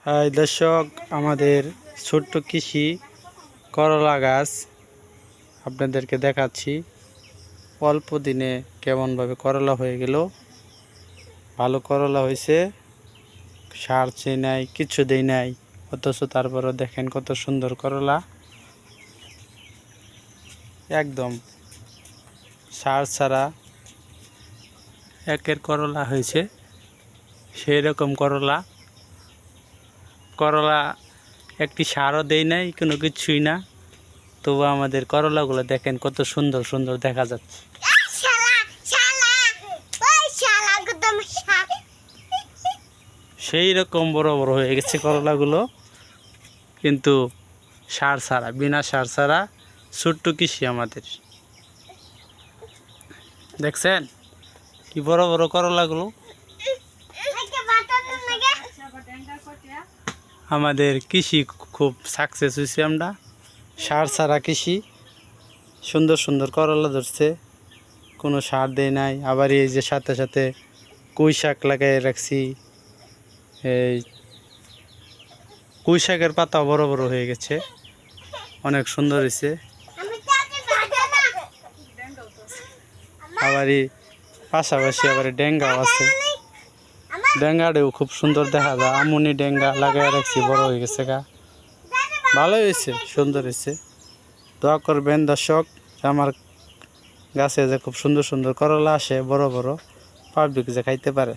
High দর্শক, আমাদের ছোট্ট কৃষি করলা গাছ আপনাদেরকে দেখাচ্ছি। অল্প দিনে কেমনভাবে করলা হয়ে গেল। ভালো করলা হয়েছে, সার চেয়ে নাই, কিচ্ছু দেই নাই, অথচ তারপরও দেখেন কত সুন্দর করলা। একদম সার ছাড়া একের করলা হয়েছে, সেই রকম করলা। করলা একটি সারও দেই নাই, কোনো কিছুই না, তবু আমাদের করলাগুলো দেখেন কত সুন্দর সুন্দর দেখা যাচ্ছে। সেই রকম বড় বড় হয়ে গেছে করলাগুলো, কিন্তু সার ছাড়া, বিনা সার ছাড়া ছোট্ট কৃষি আমাদের। দেখছেন কি বড় বড় করলাগুলো। আমাদের কৃষি খুব সাকসেস হয়েছে, আমরা সার ছাড়া কৃষি। সুন্দর সুন্দর করলা ধরছে, কোনো সার দেয় নাই। আবার এই যে সাথে সাথে পুঁই শাক লাগাই রাখছি, এই পুঁই শাকের পাতা বড় বড় হয়ে গেছে, অনেক সুন্দর হয়েছে। আবার এই পাশাপাশি আবার ডেঙ্গাও আছে, ডেঙ্গাটাও খুব সুন্দর দেখা যায়। আমুনি ডেঙ্গা লাগাই রাখছি, বড় হয়ে গেছে গা, ভালো হয়েছে, সুন্দর হয়েছে। দোয়া করবেন দর্শক, আমার গাছে যে খুব সুন্দর সুন্দর করলা আসে, বড় বড়, পাবলিক যে খাইতে পারে।